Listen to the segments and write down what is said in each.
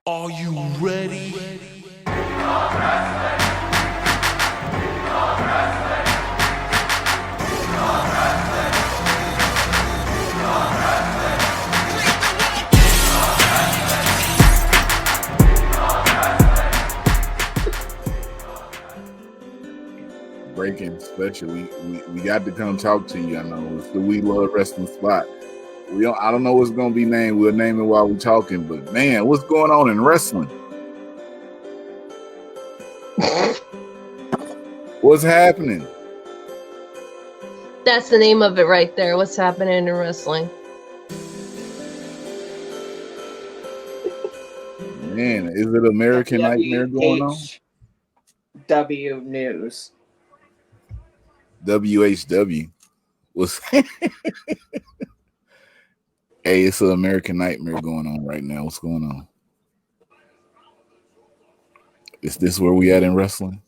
Are you ready? Breaking special. We got to come talk to you. I know it's the We Love Wrestling spot. I don't know what's gonna be named. We'll name it while we're talking. But man, what's going on in wrestling? What's happening? That's the name of it right there. What's happening in wrestling? Man, is it American Nightmare going on? W News. WHW. What's Hey, it's an American Nightmare going on right now. What's going on? Is this where we at in wrestling?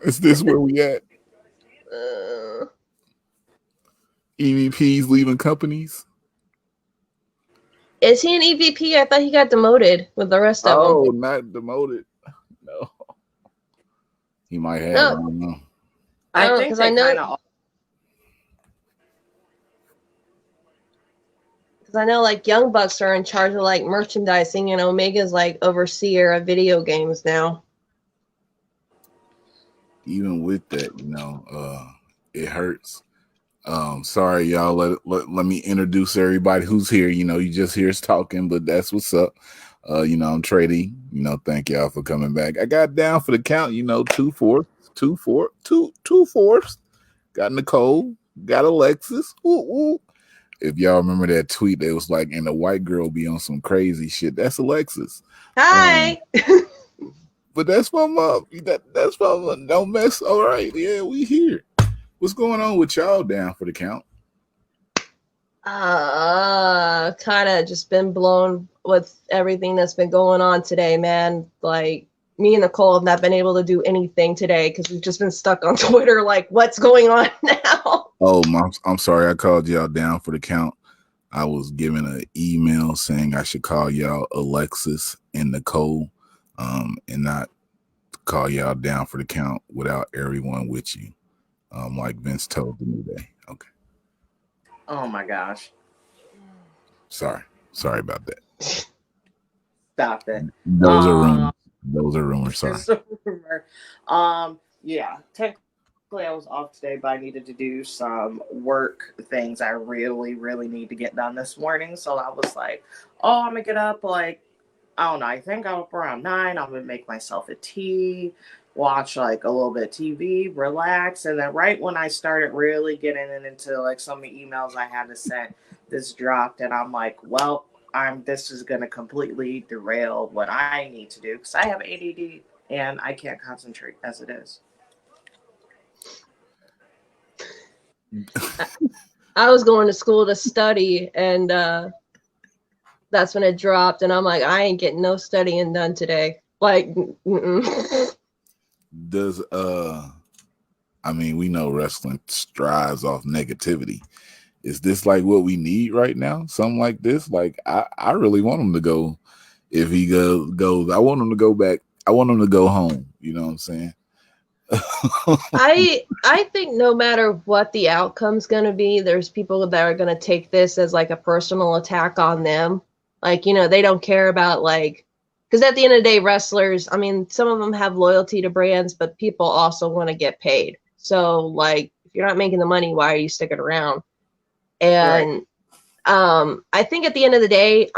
Is this where we at? EVPs leaving companies? Is he an EVP? I thought he got demoted with the rest of them. Oh, not demoted. No. He might have. No. I don't know. I think they kind of. Because I know, like, Young Bucks are in charge of, like, merchandising, and Omega's, like, overseer of video games now. Even with that, it hurts. Sorry, y'all. Let me introduce everybody who's here. You just hear us talking, but that's what's up. I'm Trady. Thank y'all for coming back. I got down for the count. 2 fourths. Got Nicole. Got Alexis. Ooh. If y'all remember that tweet, that was like, and the white girl be on some crazy shit. That's Alexis. Hi. But that's my mom. That's my mom. Don't mess. All right. Yeah, we here. What's going on with y'all down for the count? Kind of just been blown with everything that's been going on today, man. Like, me and Nicole have not been able to do anything today because we've just been stuck on Twitter. Like, what's going on now? Oh, I'm sorry. I called y'all down for the count. I was given an email saying I should call y'all Alexis and Nicole, and not call y'all down for the count without everyone with you. Like Vince told the New Day. Okay. Oh my gosh. Sorry about that. Stop it. Those are rumors. Those are rumors. Sorry. It's a rumor. Yeah. Technically, I was off today, but I needed to do some work things I really, really need to get done this morning. So I was like, I'm gonna get up I don't know. I think I'm up around 9. I'm gonna make myself a tea, watch like a little bit of TV, relax, and then right when I started really getting into like some of the emails I had to send, this dropped, and I'm like, well, this is gonna completely derail what I need to do because I have ADD and I can't concentrate as it is. I was going to school to study, and that's when it dropped, and I'm like, I ain't getting no studying done today. Like, Does we know wrestling strives off negativity. Is this like what we need right now? Something like this? Like, I really want him to go. If he goes, I want him to go back. I want him to go home. You know what I'm saying? I think no matter what the outcome's going to be, there's people that are going to take this as like a personal attack on them. Like, they don't care about because at the end of the day, wrestlers, some of them have loyalty to brands, but people also want to get paid. So like, if you're not making the money, why are you sticking around? And right. I think at the end of the day,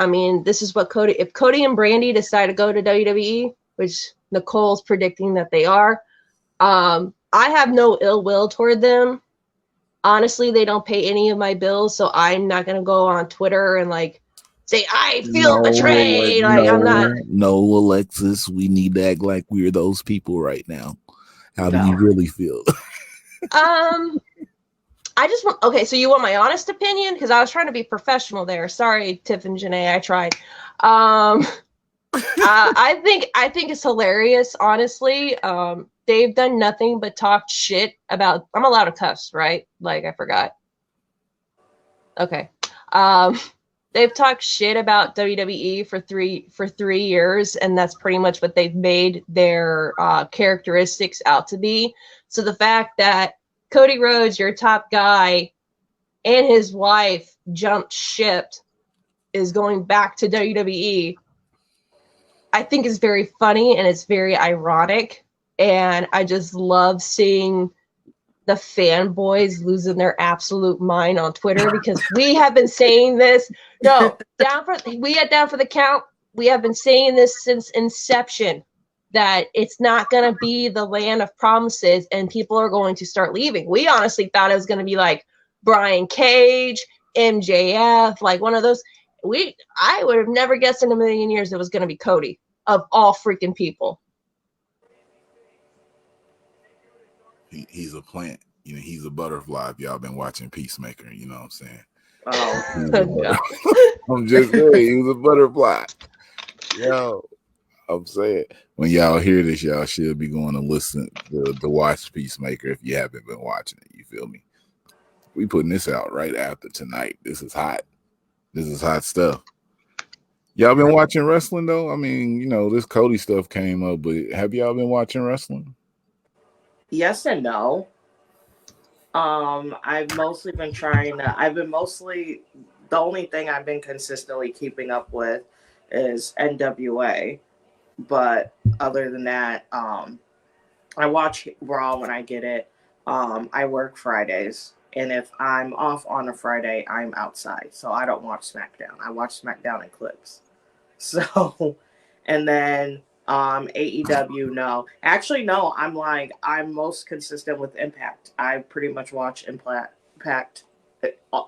this is what if Cody and Brandy decide to go to WWE, which Nicole's predicting that they are, I have no ill will toward them. Honestly, they don't pay any of my bills, so I'm not going to go on Twitter and say I feel betrayed. I'm not. No, Alexis, we need to act like we're those people right now. How do you really feel? I just want. Okay, so you want my honest opinion? Because I was trying to be professional there. Sorry, Tiff and Janae, I tried. I think it's hilarious. Honestly, they've done nothing but talk shit about. I'm allowed to cuss, right? Like, I forgot. Okay. they've talked shit about WWE for 3 years, and that's pretty much what they've made their characteristics out to be. So the fact that Cody Rhodes, your top guy, and his wife jumped ship, is going back to WWE, I think is very funny and it's very ironic. And I just love seeing the fanboys losing their absolute mind on Twitter, because we have been saying this. No, down for the count. We have been saying this since inception, that it's not going to be the land of promises and people are going to start leaving. We honestly thought it was going to be like Brian Cage, MJF, like one of those. I would have never guessed in a million years it was going to be Cody, of all freaking people. He's a plant. You know, he's a butterfly. If y'all been watching Peacemaker, you know what I'm saying? Oh, I'm just saying, he was a butterfly. Yo, I'm saying, when y'all hear this, y'all should be going to listen to watch Peacemaker if you haven't been watching it. You feel me? We putting this out right after tonight. This is hot. This is hot stuff. Y'all been watching wrestling though? I mean, you know, this Cody stuff came up, but have y'all been watching wrestling? yes and no. I've mostly been the only thing I've been consistently keeping up with is NWA. But other than that, I watch Raw when I get it. I work Fridays, and if I'm off on a Friday, I'm outside, so I don't watch SmackDown. I watch SmackDown in clips. So, and then AEW, no. Actually, no, I'm most consistent with Impact. I pretty much watch Impact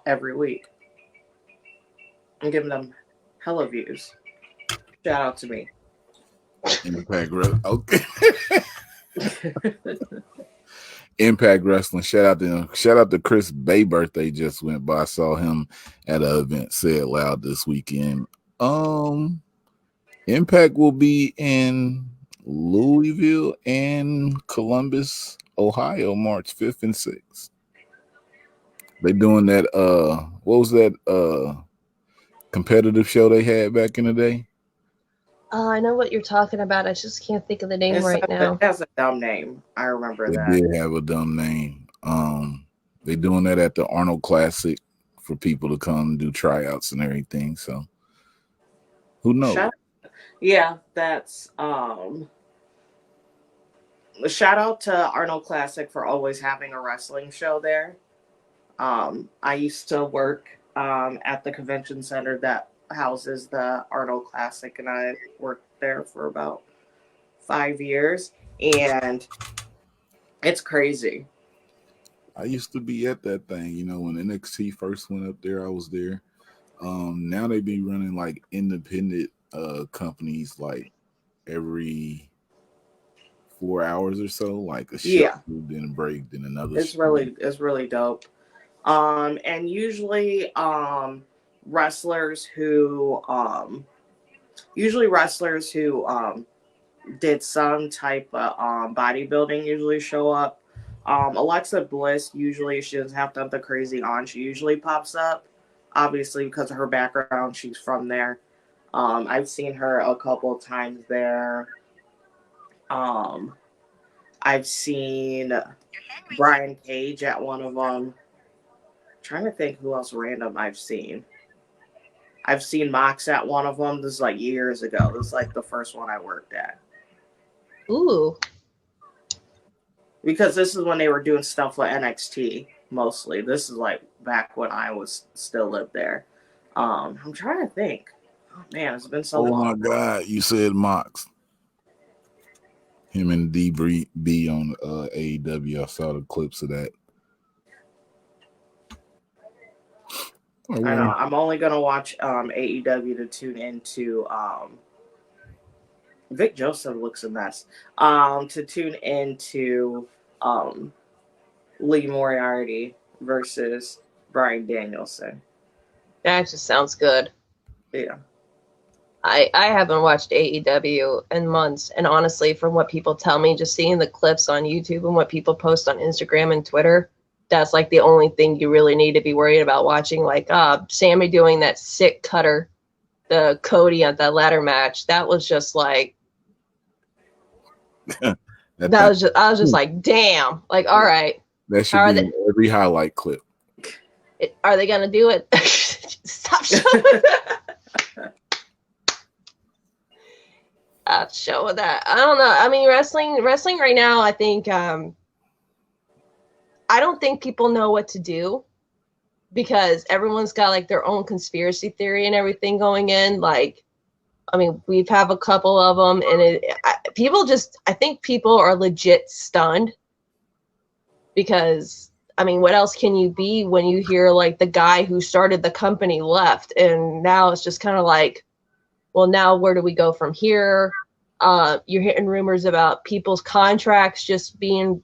every week. I'm giving them hella views. Shout out to me. Impact Wrestling. Okay. Impact Wrestling. Shout out to them. Shout out to Chris Bay birthday just went by. I saw him at an event. Say it loud this weekend. Impact will be in Louisville and Columbus, Ohio, March 5th and 6th. They doing that what was that competitive show they had back in the day? I know what you're talking about. I just can't think of the name right now. It has a dumb name. I remember that. They did have a dumb name. They doing that at the Arnold Classic for people to come and do tryouts and everything. So who knows? Yeah, that's shout out to Arnold Classic for always having a wrestling show there. I used to work at the convention center that houses the Arnold Classic, and I worked there for about 5 years, and it's crazy. I used to be at that thing, you know, when NXT first went up there, I was there. Now they be running like independent companies like every 4 hours or so, like a show, then a break, then another. It's really dope. And usually wrestlers who did some type of bodybuilding usually show up. Alexa Bliss, usually she doesn't have to have the crazy on. She usually pops up, obviously because of her background. She's from there. I've seen her a couple times there. I've seen Brian Cage at one of them. Trying to think who else random I've seen. I've seen Mox at one of them. This is like years ago. This is like the first one I worked at. Ooh. Because this is when they were doing stuff with NXT mostly. This is like back when I was still lived there. I'm trying to think. Oh man, it's been so long. Oh my God, you said Mox. Him and DB on AEW. I saw the clips of that. I know. I'm only gonna watch AEW to tune into Vic Joseph looks a mess. To tune into Lee Moriarty versus Bryan Danielson. That just sounds good. Yeah. I haven't watched AEW in months, and honestly, from what people tell me, just seeing the clips on YouTube and what people post on Instagram and Twitter, that's like the only thing you really need to be worried about watching. Like Sammy doing that sick cutter, the Cody at that ladder match. That was just like I was just like, damn. Like, all right. That should be in every highlight clip. Are they gonna do it? Stop showing that. Stop showing that. I don't know. I mean, wrestling right now, I think I don't think people know what to do because everyone's got like their own conspiracy theory and everything going in. Like, I mean, we've have a couple of them, and I think people are legit stunned because, I mean, what else can you be when you hear like the guy who started the company left, and now it's just kind of like, well, now where do we go from here? You're hearing rumors about people's contracts just being,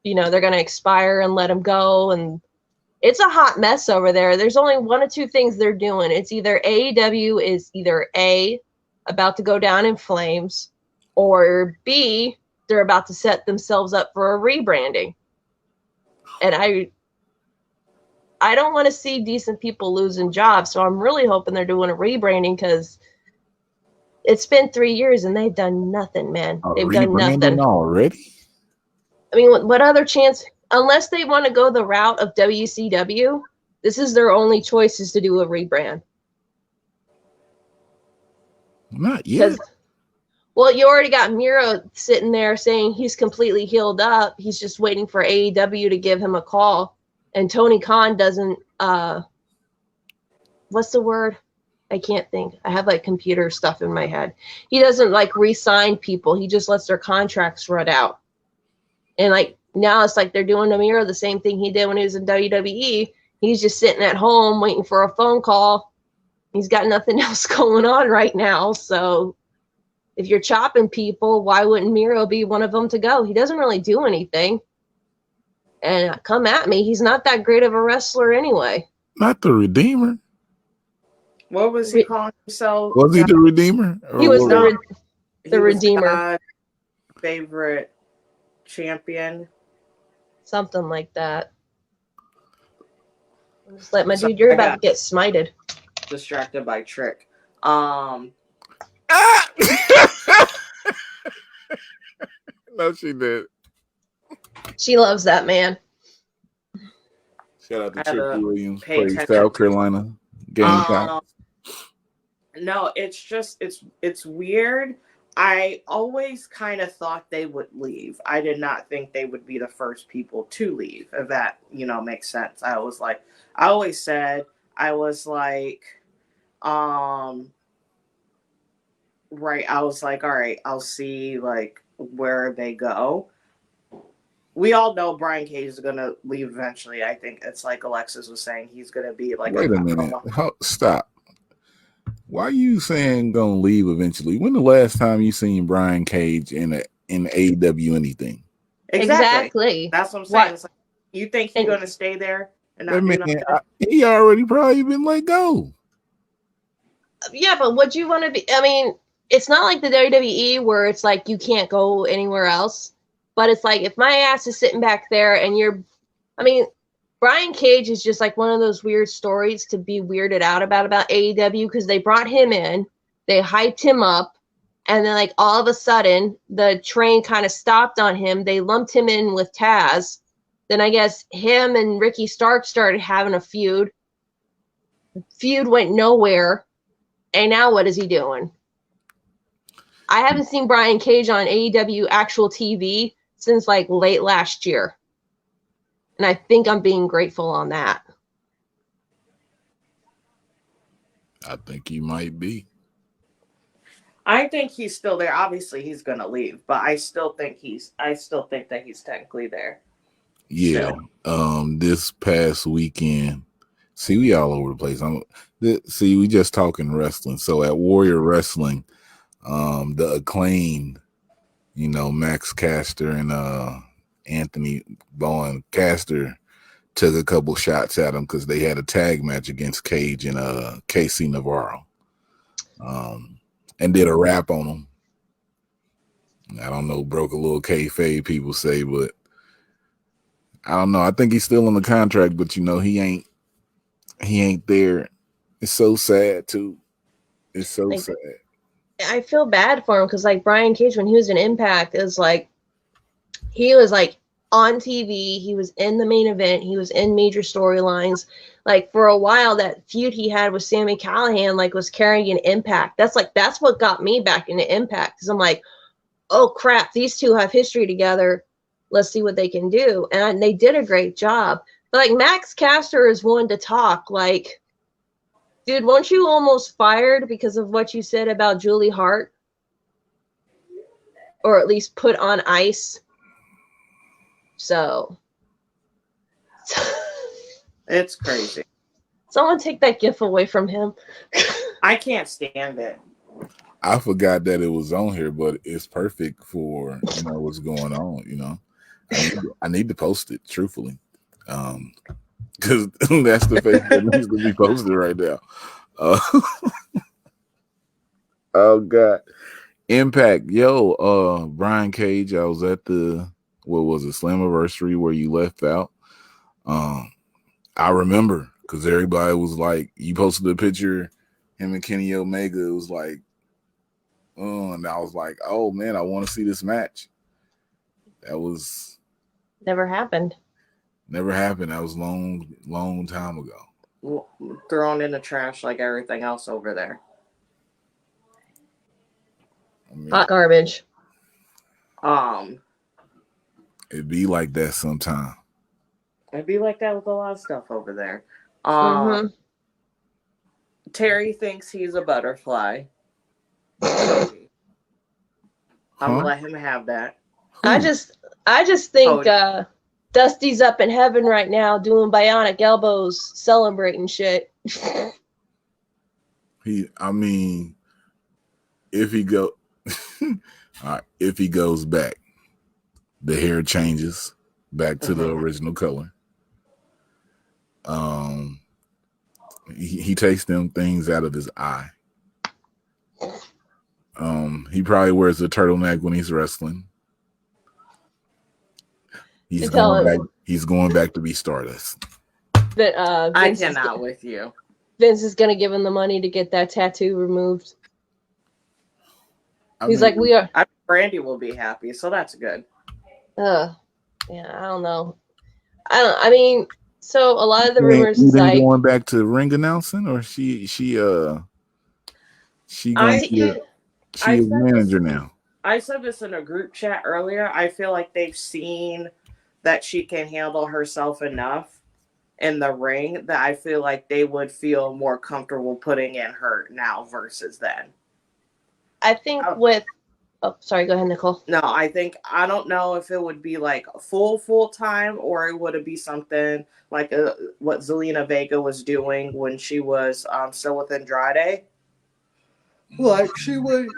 they're going to expire and let them go, and it's a hot mess over there. There's only one or two things they're doing. It's either AEW is either A, about to go down in flames, or B, they're about to set themselves up for a rebranding. And I don't want to see decent people losing jobs, so I'm really hoping they're doing a rebranding because it's been 3 years and they've done nothing, man. They've done nothing already. I mean, what other chance? Unless they want to go the route of WCW, this is their only choice is to do a rebrand. Not yet. Well, you already got Miro sitting there saying he's completely healed up. He's just waiting for AEW to give him a call. And Tony Khan doesn't, what's the word? I can't think. I have like computer stuff in my head. He doesn't like re-sign people. He just lets their contracts run out. And like now it's like they're doing to Miro the same thing he did when he was in WWE. He's just sitting at home waiting for a phone call. He's got nothing else going on right now. So if you're chopping people, why wouldn't Miro be one of them to go? He doesn't really do anything. And come at me, he's not that great of a wrestler anyway. Not the Redeemer. What was he calling himself? Was he the Redeemer? He was the Redeemer. God's favorite champion. Something like that. Just like, my dude, you're about to get smited. Distracted by Trick. No, she did. She loves that man. Shout out to Trick Williams, plays South Carolina Gamecock. No, it's just it's weird. I always kind of thought they would leave. I did not think they would be the first people to leave, if that, makes sense. I always said, I was like, right, I was like, all right, I'll see, like, where they go. We all know Brian Cage is going to leave eventually. I think it's like Alexis was saying, he's going to be like... Wait a minute. Stop. Why are you saying going to leave eventually? When the last time you seen Brian Cage in AEW anything? Exactly. That's what I'm saying. It's like, you think he's going to stay there? And not he already probably been let go. Yeah, but would you want to be? I mean, it's not like the WWE where it's like you can't go anywhere else. But it's like if my ass is sitting back there and Brian Cage is just like one of those weird stories to be weirded out about AEW because they brought him in, they hyped him up, and then like all of a sudden the train kind of stopped on him. They lumped him in with Taz. Then I guess him and Ricky Stark started having a feud. Feud went nowhere. And now what is he doing? I haven't seen Brian Cage on AEW actual TV since like late last year. And I think I'm being grateful on that. I think he might be. I think he's still there. Obviously, he's going to leave, but I still think that he's technically there. Yeah. This past weekend, see, we all over the place. We just talking wrestling. So at Warrior Wrestling, the Acclaimed, Max Caster and Anthony Bowen Caster took a couple shots at him because they had a tag match against Cage and KC Navarro, and did a rap on him. I don't know, broke a little kayfabe, people say, but I don't know. I think he's still on the contract, but he ain't there. It's so sad too. It's so like, sad. I feel bad for him because like Brian Cage, when he was in Impact, is like he was like on TV, he was in the main event, he was in major storylines. Like for a while, that feud he had with Sami Callihan like was carrying an Impact. That's what got me back into Impact, because I'm like, oh crap, these two have history together. Let's see what they can do, and they did a great job. But like Max Caster is one to talk. Like, dude, weren't you almost fired because of what you said about Julie Hart, or at least put on ice? So It's crazy. Someone take that gif away from him. I can't stand it. I forgot that it was on here, but it's perfect for what's going on. I need to post it truthfully, because that's the face that needs to be posted right now. Oh God, Impact, yo, Brian Cage. I was at the Slammiversary where you left out. I remember because everybody was like, you posted a picture, him and Kenny Omega. It was like, and I was like, oh man, I want to see this match. That was Never happened. That was long time ago. Thrown in the trash like everything else over there. Hot garbage. It'd be like that sometime. It'd be like that with a lot of stuff over there. Terry thinks he's a butterfly. I'm gonna let him have that. I just think Dusty's up in heaven right now doing bionic elbows, celebrating shit. If he go, all right, if he goes back, the hair changes back to the original color. He takes them things out of his eye. He probably wears a turtleneck when he's wrestling. He's going back to be Stardust. But I cannot with you. Vince is gonna give him the money to get that tattoo removed. He's like, we are. Brandy will be happy, so that's good. Yeah, I don't know. I mean, so a lot of the rumors is like going back to ring announcing, or she a manager now. I said this in a group chat earlier. I feel like they've seen that she can handle herself enough in the ring that I feel like they would feel more comfortable putting in her now versus then. I think with sorry, go ahead, Nicole. No, I don't know if it would be like full time, or it would be something like what Zelina Vega was doing when she was still with Andrade. Like she would,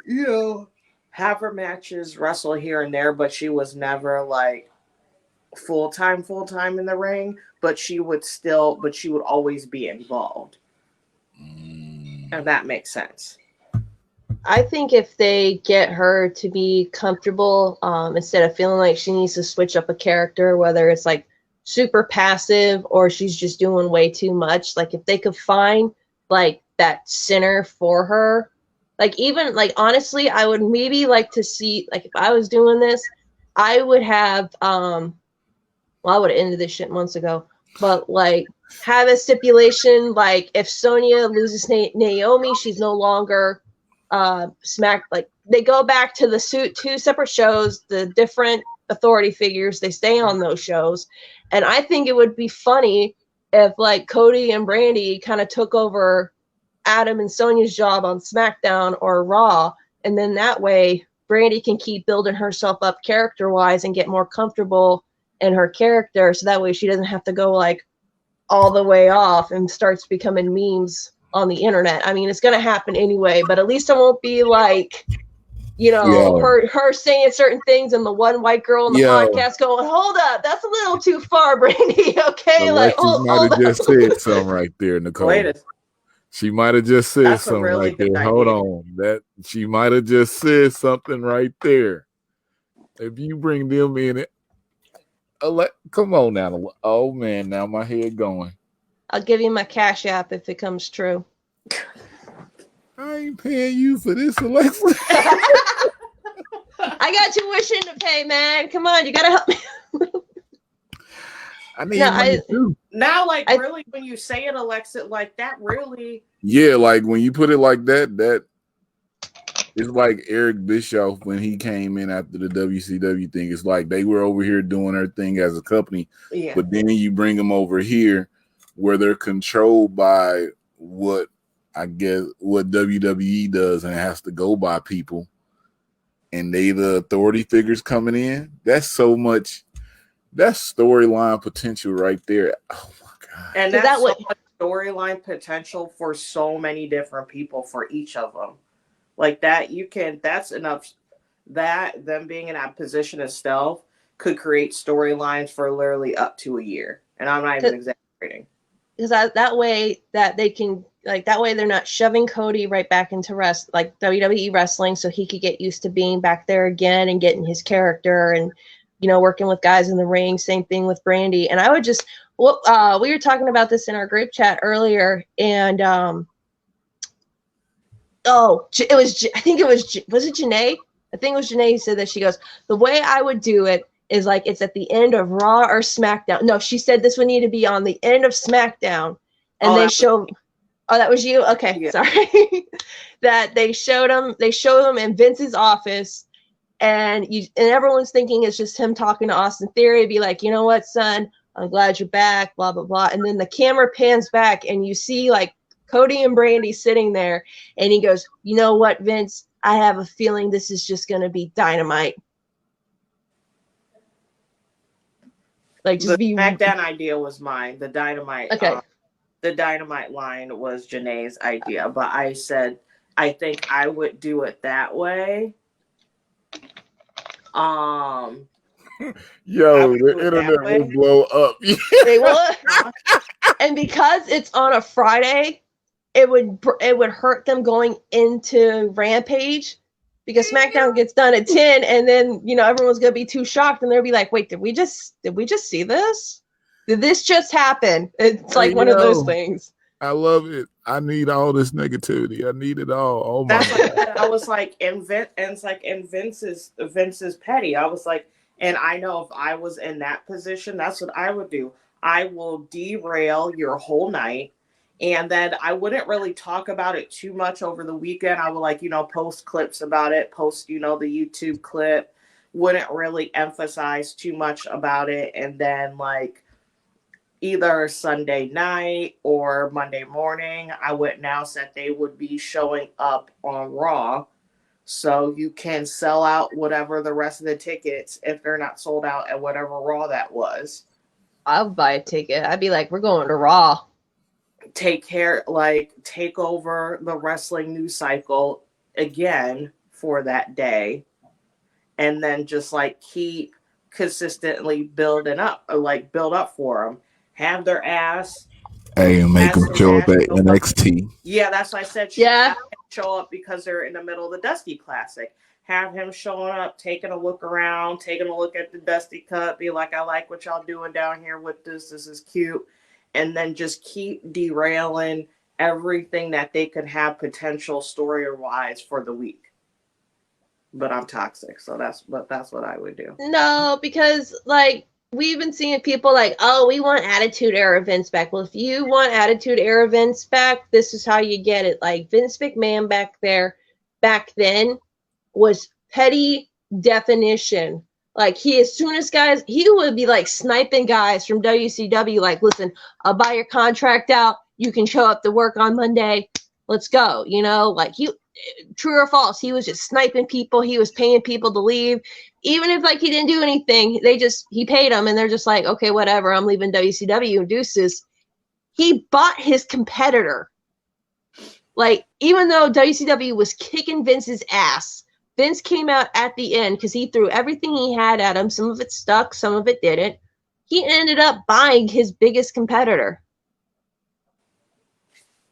have her matches, wrestle here and there, but she was never like full time in the ring. But she would always be involved. And that makes sense. I think if they get her to be comfortable, instead of feeling like she needs to switch up a character, whether it's like super passive or she's just doing way too much, like if they could find like that center for her, like even like honestly, I would maybe like to see, like if I was doing this, I would have I would have ended this shit months ago, but like have a stipulation, like if Sonya loses Naomi, she's no longer Smack, like they go back to the two separate shows, the different authority figures, they stay on those shows. And I think it would be funny if like Cody and Brandy kind of took over Adam and Sonya's job on SmackDown or Raw, and then that way Brandy can keep building herself up character wise and get more comfortable in her character, so that way she doesn't have to go like all the way off and starts becoming memes on the internet. I mean, it's gonna happen anyway, but at least it won't be like, her saying certain things and the one white girl on the podcast going, "Hold up, that's a little too far, Brandy." Okay, like she might have just said something right there, Nicole. She might have just said something right there. Hold on, that she might have just said something right there. If you bring them in, Come on now. Oh man, now my head going. I'll give you my Cash App if it comes true. I ain't paying you for this, Alexa. I got tuition to pay, man. Come on, you gotta help me. I need money too. Now, like, really, when you say it, Alexa, like that, really. Yeah, like when you put it like that it's like Eric Bischoff when he came in after the WCW thing. It's like they were over here doing their thing as a company, but then you bring them over here where they're controlled by what WWE does, and it has to go by people, and they the authority figures coming in. That's so much. That's storyline potential right there. Oh my god! And that's so much storyline potential for so many different people for each of them. Like that, that's enough. That them being in that position itself could create storylines for literally up to a year, and I'm not even exaggerating. Because that way that they can that way they're not shoving Cody right back into WWE wrestling, so he could get used to being back there again and getting his character and working with guys in the ring. Same thing with Brandy. And I would just we were talking about this in our group chat earlier, and was it Janae? I think it was Janae who said that. She goes, the way I would do it is like it's at the end of Raw or SmackDown. No, she said this would need to be on the end of SmackDown. And they show, that was you? Okay, yeah. Sorry. That they showed them in Vince's office, and everyone's thinking it's just him talking to Austin Theory. Be like, you know what, son, I'm glad you're back, blah, blah, blah. And then the camera pans back and you see like Cody and Brandy sitting there, and he goes, you know what, Vince, I have a feeling this is just going to be dynamite. Like, just the SmackDown idea was mine. The dynamite, the dynamite line was Janae's idea, but I said I think I would do it that way. Yo, the internet will blow up. They will. And because it's on a Friday, it would hurt them going into Rampage, because SmackDown gets done at 10, and then everyone's gonna be too shocked, and they'll be like, "Wait, did we just see this? Did this just happen?" It's like one of those things. I love it. I need all this negativity. I need it all. Oh my! I was like, and Vince is petty. I was like, and I know if I was in that position, that's what I would do. I will derail your whole night. And then I wouldn't really talk about it too much over the weekend. I would post clips about it, post, the YouTube clip, wouldn't really emphasize too much about it. And then either Sunday night or Monday morning, I would announce that they would be showing up on Raw. So you can sell out whatever the rest of the tickets if they're not sold out at whatever Raw that was. I'll buy a ticket. I'd be like, we're going to Raw. Take over the wrestling news cycle again for that day, and then just keep consistently build up for them. Have their ass. Hey, and make them show up at NXT. Yeah, that's what I said. Yeah. Show up because they're in the middle of the Dusty Classic. Have him showing up, taking a look around, taking a look at the Dusty Cup. Be like, I like what y'all doing down here with this. This is cute. And then just keep derailing everything that they could have potential story-wise for the week. But I'm toxic, so that's what I would do. No, because we've been seeing people we want Attitude Era Vince back. Well, if you want Attitude Era Vince back, this is how you get it. Vince McMahon back then was petty definition. As soon as guys, he would be sniping guys from WCW, listen, I'll buy your contract out. You can show up to work on Monday. Let's go. He, true or false, he was just sniping people. He was paying people to leave. Even if he didn't do anything, he paid them, and they're just like, okay, whatever, I'm leaving WCW, deuces. He bought his competitor. Even though WCW was kicking Vince's ass, Vince came out at the end because he threw everything he had at him. Some of it stuck, some of it didn't. He ended up buying his biggest competitor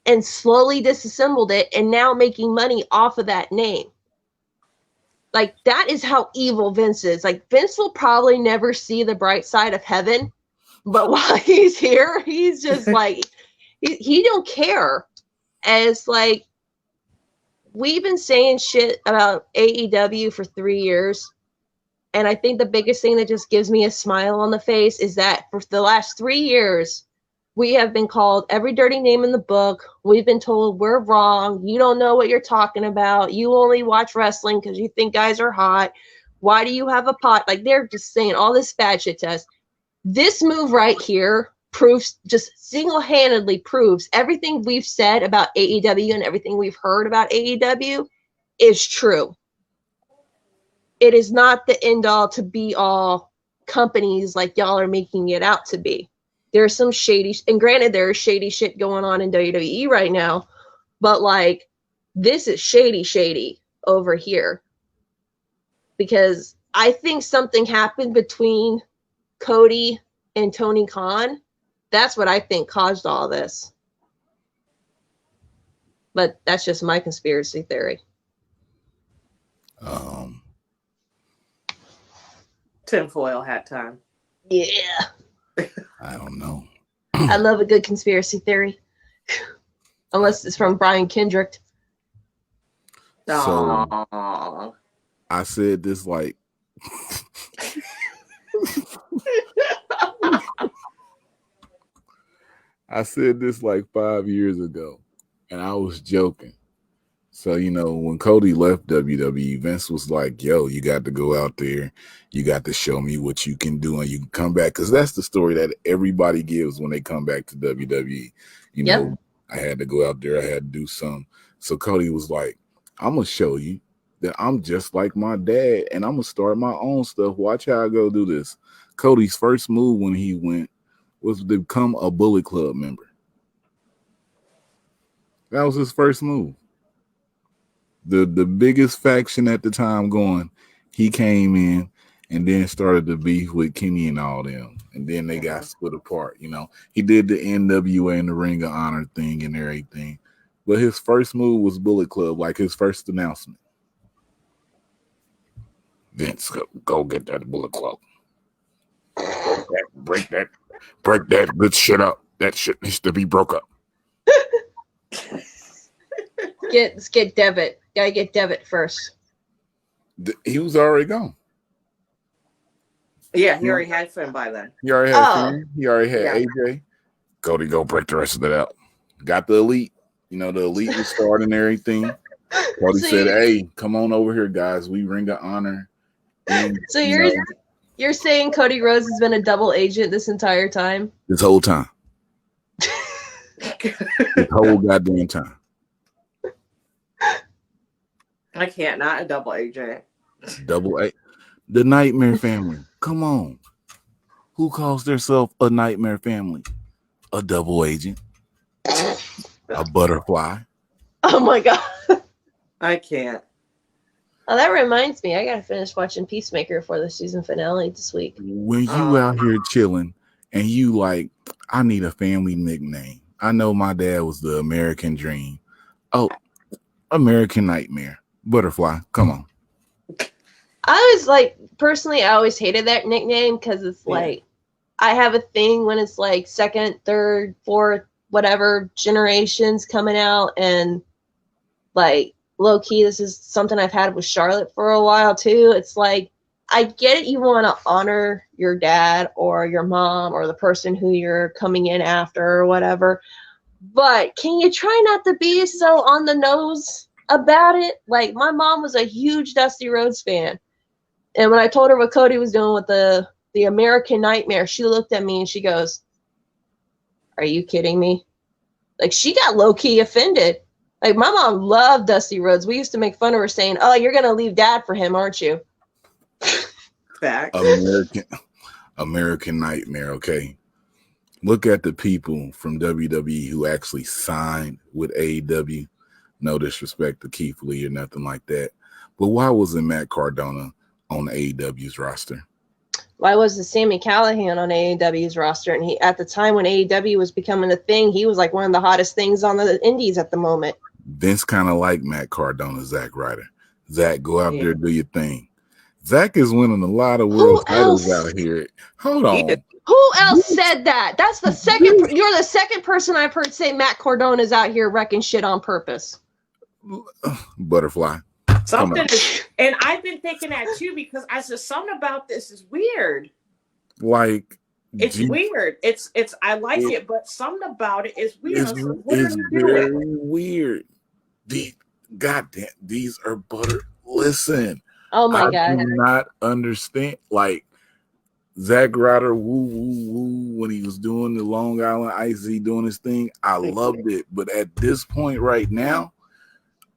and slowly disassembled it, and now making money off of that name. Like, that is how evil Vince is. Like, Vince will probably never see the bright side of heaven, but while he's here, he's just like, he don't care. And it's like, we've been saying shit about AEW for 3 years. And I think the biggest thing that just gives me a smile on the face is that for the last 3 years, we have been called every dirty name in the book. We've been told we're wrong. You don't know what you're talking about. You only watch wrestling because you think guys are hot. Why do you have a pot? Like, they're just saying all this bad shit to us. This move right here proves, just single-handedly proves everything we've said about AEW and everything we've heard about AEW is true. It is not the end-all to be-all companies like y'all are making it out to be. There's some shady, and granted, there's shady shit going on in WWE right now, but like, this is shady over here. Because I think something happened between Cody and Tony Khan. That's what I think caused all this. But that's just my conspiracy theory. Tinfoil hat time. Yeah. I don't know. I love a good conspiracy theory. Unless it's from Brian Kendrick. So Aww. I said this like I said this like 5 years ago, and I was joking. So, you know, when Cody left WWE, Vince was like, yo, you got to go out there. You got to show me what you can do, and you can come back. Because that's the story that everybody gives when they come back to WWE. You know, I had to go out there. I had to do something. So Cody was like, I'm going to show you that I'm just like my dad, and I'm going to start my own stuff. Watch how I go do this. Cody's first move when he went was to become a Bullet Club member. That was his first move. The biggest faction at the time going, he came in and then started the beef with Kenny and all them. And then they got split apart, you know. He did the NWA and the Ring of Honor thing and everything. But his first move was Bullet Club, like his first announcement. Vince, go get that Bullet Club. Break that good shit up. That shit needs to be broke up. Let's get Devitt. Gotta get Devitt first. He was already gone. Yeah, he already had Finn by then. He already had Finn. He already had AJ. Cody, go break the rest of that up. Got the Elite. You know, the Elite was starting everything. Cody said, hey, come on over here, guys. We Ring of Honor. And, so you're saying Cody Rhodes has been a double agent this entire time? This whole time. This whole goddamn time. I can't, not a double agent. Double A. The Nightmare Family. Come on. Who calls themselves a Nightmare Family? A double agent. A butterfly. Oh my God. I can't. Oh, that reminds me. I gotta finish watching Peacemaker for the season finale this week. When you out here chilling and you like, I need a family nickname. I know my dad was the American Dream. Oh, American Nightmare. Butterfly. Come on. I was like, personally, I always hated that nickname because it's like, I have a thing when it's like second, third, fourth, whatever generations coming out, and like, low key, this is something I've had with Charlotte for a while too. It's like, I get it, you want to honor your dad or your mom or the person who you're coming in after or whatever, but can you try not to be so on the nose about it? Like, my mom was a huge Dusty Rhodes fan, and when I told her what Cody was doing with the American Nightmare, she looked at me and she goes, are you kidding me? Like, she got low-key offended. Like, my mom loved Dusty Rhodes. We used to make fun of her saying, oh, you're going to leave dad for him, aren't you? Facts. American Nightmare, okay? Look at the people from WWE who actually signed with AEW. No disrespect to Keith Lee or nothing like that. But why wasn't Matt Cardona on AEW's roster? Why wasn't Sami Callihan on AEW's roster? And he, at the time when AEW was becoming a thing, he was like one of the hottest things on the indies at the moment. Vince kind of liked Matt Cardona, Zack Ryder. Zach, go out Yeah. there, do your thing. Zach is winning a lot of Who world titles else? out here. Hold on. Who else said that? That's the second. You're the second person I've heard say Matt Cardona is out here wrecking shit on purpose. Butterfly. Something is, and I've been thinking that too because I said something about this is weird. Like it's weird. It's I like it, but something about it is weird. What are you very doing? weird. Goddamn, these are butter. Listen. Oh my God. I do not understand. Like Zack Ryder, woo woo woo, when he was doing the Long Island Ice doing his thing, I loved it. But at this point right now,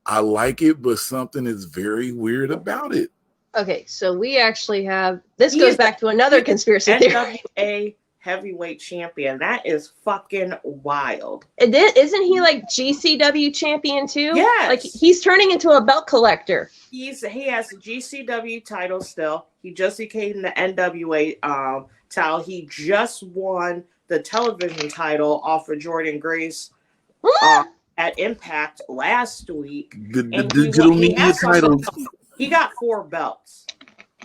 I like it, but something is very weird about it. Okay, so we actually have this goes back to another conspiracy theory. NWA heavyweight champion. That is fucking wild. Isn't he like GCW champion too? Yes. Like he's turning into a belt collector. He has the GCW title still. He just became the NWA title. He just won the television title off of Jordan Grace at Impact last week. The digital media title. He got 4 belts.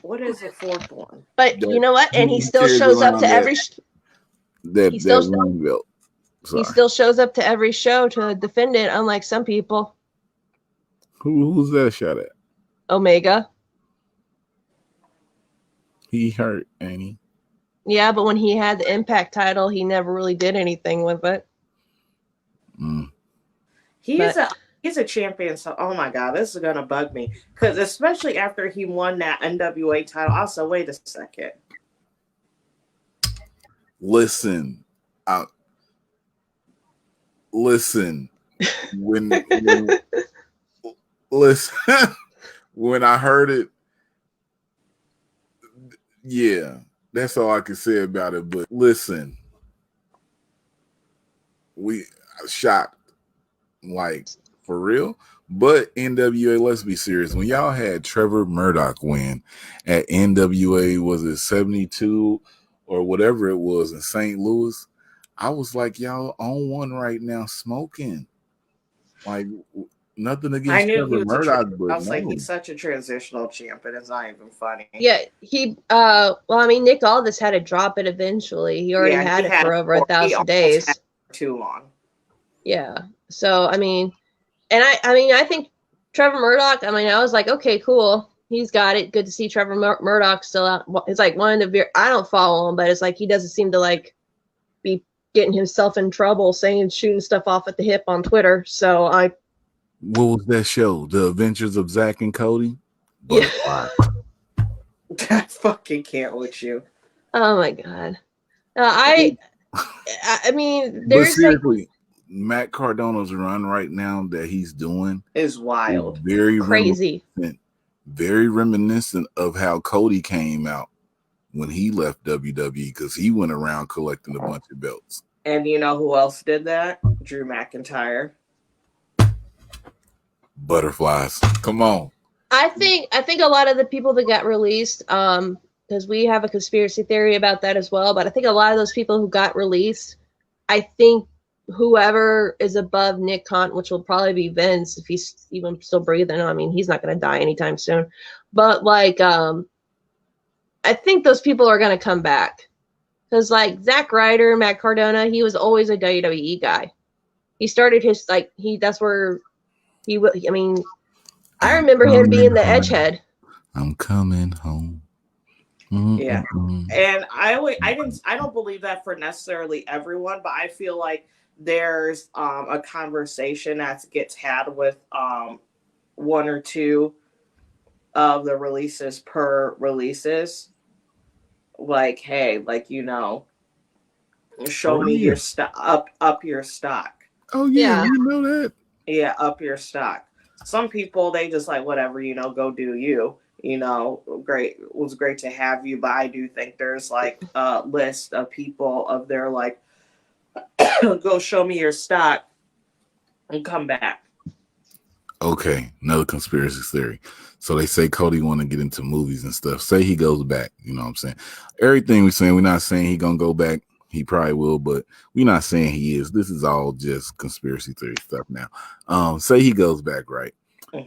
What is the 4th one? But you know what? And he still shows up to every. That one belt. Sorry. He still shows up to every show to defend it, unlike some people. Who's that shot at? Omega. He hurt, ain't he? Yeah, but when he had the Impact title, he never really did anything with it. He's a champion, so oh my God, this is gonna bug me. Because especially after he won that NWA title, I said, wait a second. Listen. Listen. When listen, when I heard it, yeah, that's all I can say about it. But listen, we shocked, like for real. But NWA, let's be serious. When y'all had Trevor Murdoch win at NWA, was it 72 or whatever it was in St. Louis? I was like, y'all on one right now, smoking. Like nothing against Trevor Murdoch, but I was like, he's such a transitional champion. It's not even funny. Yeah, he. Well, I mean, Nick Aldis had to drop it eventually. He already had it for over 1,000 days. Too long. Yeah. So I mean, and I think Trevor Murdoch. I mean, I was like, okay, cool. He's got it. Good to see Trevor Murdoch still out. It's like one of the. I don't follow him, but it's like he doesn't seem to like be getting himself in trouble, shooting stuff off at the hip on Twitter. So I. What was that show? The Adventures of Zach and Cody? Yeah. I fucking can't with you. Oh my God. I mean, there's seriously, Matt Cardona's run right now that he's doing is wild. Very crazy. Very reminiscent of how Cody came out when he left WWE because he went around collecting a bunch of belts. And you know who else did that? Drew McIntyre. Butterflies. Come on. I think a lot of the people that got released, because we have a conspiracy theory about that as well, but I think a lot of those people who got released, I think whoever is above Nick Khan, which will probably be Vince if he's even still breathing. I mean, he's not going to die anytime soon. But like, I think those people are going to come back. Because like Zack Ryder, Matt Cardona, he was always a WWE guy. He started his, that's where he, I mean, I remember him being the Edgehead. I'm coming home. Yeah. And I don't believe that for necessarily everyone, but I feel like there's a conversation that gets had with one or two of the releases per releases. Like, hey, like, you know, show me your stock, up your stock. Oh yeah, you know that. Yeah, up your stock. Some people, they just like, whatever, you know, go do you. You know, great. It was great to have you, but I do think there's like a list of people of their like, go show me your stock and come back. Okay, another conspiracy theory. So they say Cody want to get into movies and stuff. Say he goes back. You know what I'm saying? Everything we're saying, we're not saying he gonna go back. He probably will, but we're not saying he is. This is all just conspiracy theory stuff now. Say he goes back, right?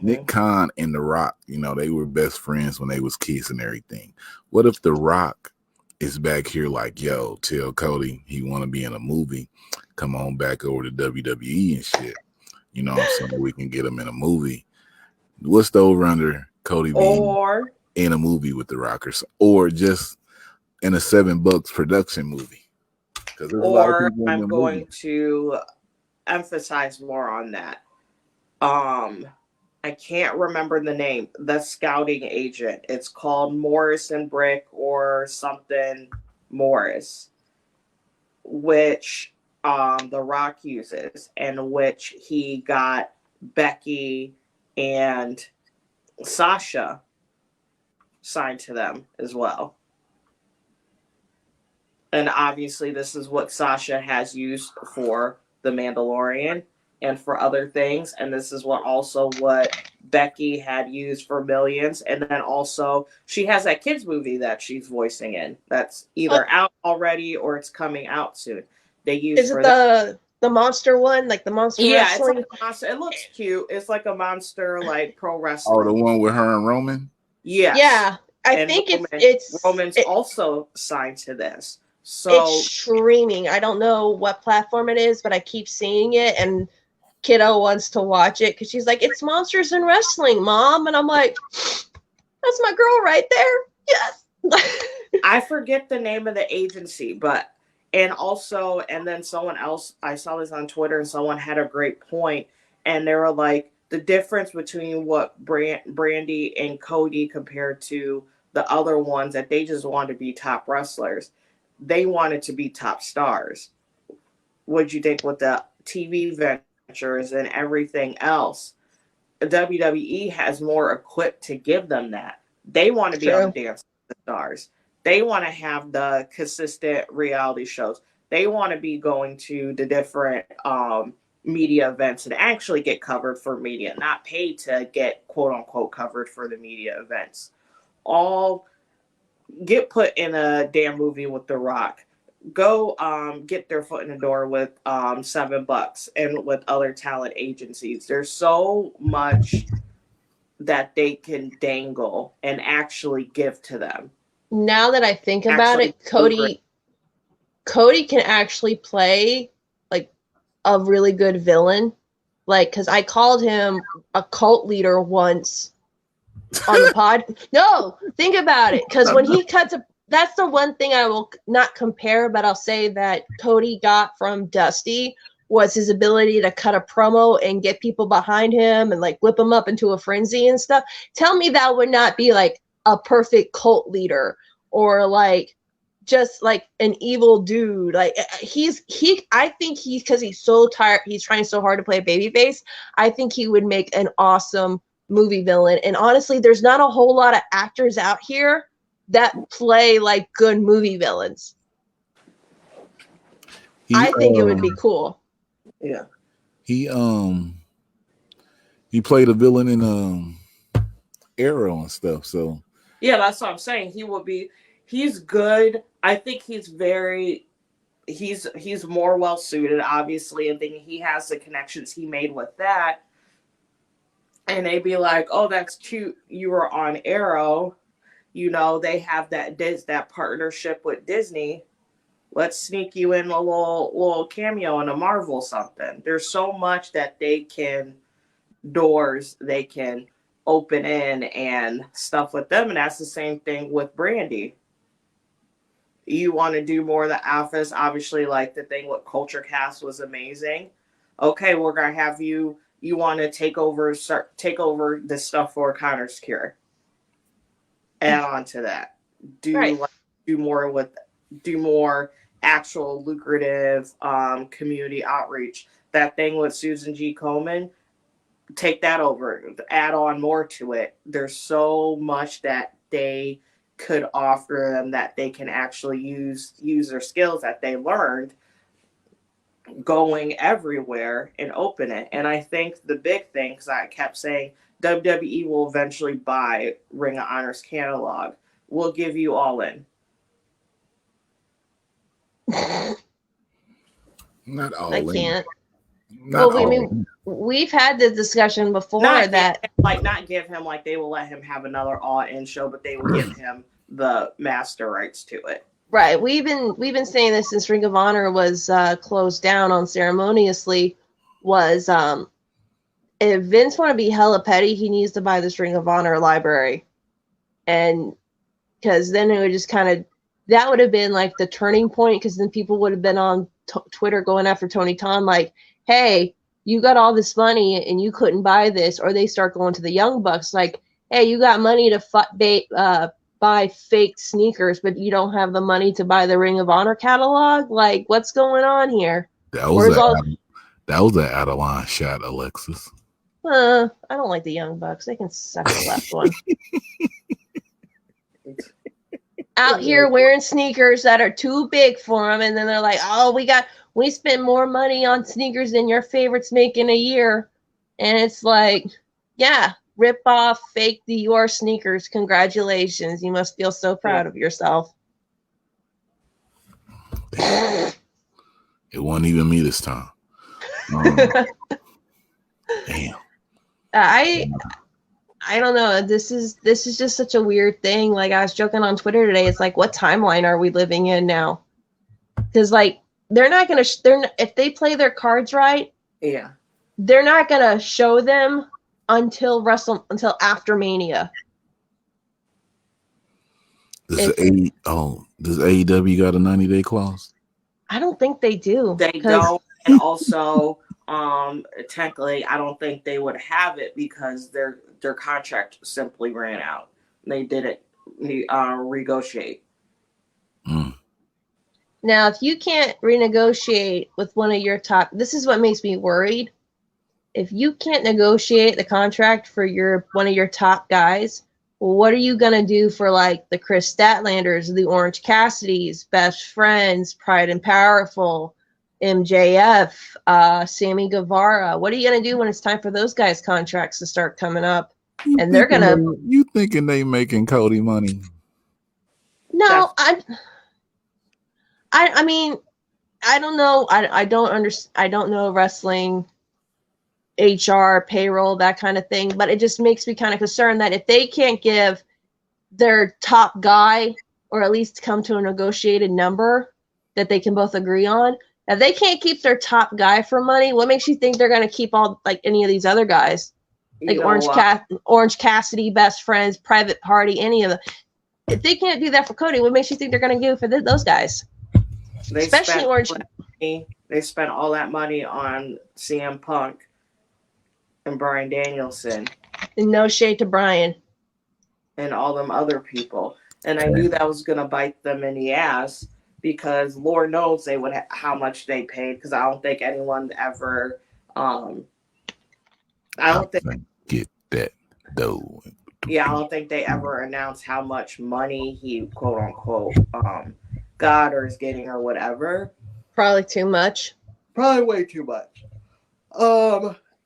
Nick Khan and The Rock, they were best friends when they was kids and everything. What if The Rock is back here like, yo, tell Cody he want to be in a movie. Come on back over to WWE and shit. So we can get him in a movie. What's the over under Cody being in a movie with The Rock or just in a $7 production movie? Or I'm going to emphasize more on that. I can't remember the name. The scouting agent. It's called Morris and Brick or something Morris, which The Rock uses, and which he got Becky and Sasha signed to them as well. And obviously this is what Sasha has used for The Mandalorian and for other things. And this is what Becky had used for Millions. And then also she has that kids movie that she's voicing in. That's either out already or it's coming out soon. They use Is it the monster one, like the monster wrestling? It's like a monster. It looks cute. It's like a monster, like pro wrestling. Oh, the one with her and Roman? Yes. Yeah. I think it's Roman's also signed to this. So it's streaming. I don't know what platform it is, but I keep seeing it, and kiddo wants to watch it because she's like, it's monsters and wrestling, Mom. And I'm like, that's my girl right there. Yes. I forget the name of the agency, and then someone else, I saw this on Twitter, and someone had a great point, and they were like, the difference between what Brandy and Cody compared to the other ones, that they just wanted to be top wrestlers. They wanted to be top stars. What'd you think with the TV ventures and everything else? WWE has more equipped to give them that. They want to be on Dance with the Stars. They want to have the consistent reality shows. They want to be going to the different media events and actually get covered for media, not paid to get quote unquote covered for the media events. All get put in a damn movie with The Rock. Go get their foot in the door with $7 and with other talent agencies. There's so much that they can dangle and actually give to them. Now that I think about it, Cody can actually play like a really good villain. Like, because I called him a cult leader once on the pod. No, think about it. Because when he cuts that's the one thing I will not compare, but I'll say that Cody got from Dusty was his ability to cut a promo and get people behind him and like whip them up into a frenzy and stuff. Tell me that would not be like a perfect cult leader or like just like an evil dude. Like I think because he's so tired, he's trying so hard to play a babyface. I think he would make an awesome movie villain. And honestly, there's not a whole lot of actors out here that play like good movie villains. I think it would be cool. Yeah. He played a villain in Arrow and stuff. So yeah, that's what I'm saying. He's good. I think he's more well suited, obviously, and then he has the connections he made with that. And they'd be like, oh, that's cute. You were on Arrow. They have that partnership with Disney. Let's sneak you in a little cameo in a Marvel something. There's so much that they can open in and stuff with them. And that's the same thing with Brandy. You want to do more of the Office. Obviously, like the thing with Culture Cast was amazing. Okay, we're going to have you want to take over this stuff for Connor's Cure. Add on to that. Do more actual lucrative community outreach. That thing with Susan G. Komen, take that over. Add on more to it. There's so much that they could offer them that they can actually use their skills that they learned going everywhere and open it. And I think the big thing, because I kept saying WWE will eventually buy Ring of Honor's catalog. We'll give you All In. Not all I in. can't. Not well, all we in. we've had this discussion before not give him like they will let him have another all-in show, but they will give him the master rights to it. Right. We've been saying this since Ring of Honor was closed down unceremoniously. Was if Vince want to be hella petty, he needs to buy this Ring of Honor library, and because then it would just kind of, that would have been like the turning point, because then people would have been on Twitter going after Tony Khan like, hey, you got all this money and you couldn't buy this, or they start going to the Young Bucks like, hey, you got money to buy fake sneakers, but you don't have the money to buy the Ring of Honor catalog. Like, what's going on here? That was an out of line shot, Alexis. I don't like the Young Bucks. They can suck the left one. Out here wearing sneakers that are too big for them, and then they're like, oh, we spent more money on sneakers than your favorites make in a year. And it's like, yeah, rip off fake Dior sneakers. Congratulations. You must feel so proud of yourself. It wasn't even me this time. Damn. I don't know. This is just such a weird thing. Like, I was joking on Twitter today. It's like, what timeline are we living in now? Because like, they're not gonna. If they play their cards right, yeah, they're not gonna show them until after Mania. Does AEW got a 90-day clause? I don't think they do. They don't. And also, technically, I don't think they would have it because their contract simply ran out. They didn't renegotiate. Now, if you can't renegotiate with one of your top, this is what makes me worried. If you can't negotiate the contract for one of your top guys, what are you gonna do for like the Chris Statlanders, the Orange Cassidys, Best Friends, Pride and Powerful, MJF, Sammy Guevara? What are you gonna do when it's time for those guys' contracts to start coming up? And they're gonna. You thinking they making Cody money? No, I mean, I don't know. I don't understand. I don't know wrestling, HR, payroll, that kind of thing. But it just makes me kind of concerned that if they can't give their top guy, or at least come to a negotiated number that they can both agree on, if they can't keep their top guy for money, what makes you think they're going to keep all like any of these other guys, like Orange Cassidy, Best Friends, Private Party, any of them? If they can't do that for Cody, what makes you think they're going to do for those guys? Especially Orange. They spent all that money on CM Punk and Bryan Danielson. And no shade to Bryan. And all them other people. And I knew that was going to bite them in the ass because Lord knows they would how much they paid, because I don't think anyone ever get that though. Yeah, I don't think they ever announced how much money he quote unquote got or is getting or whatever. Probably too much. Probably way too much.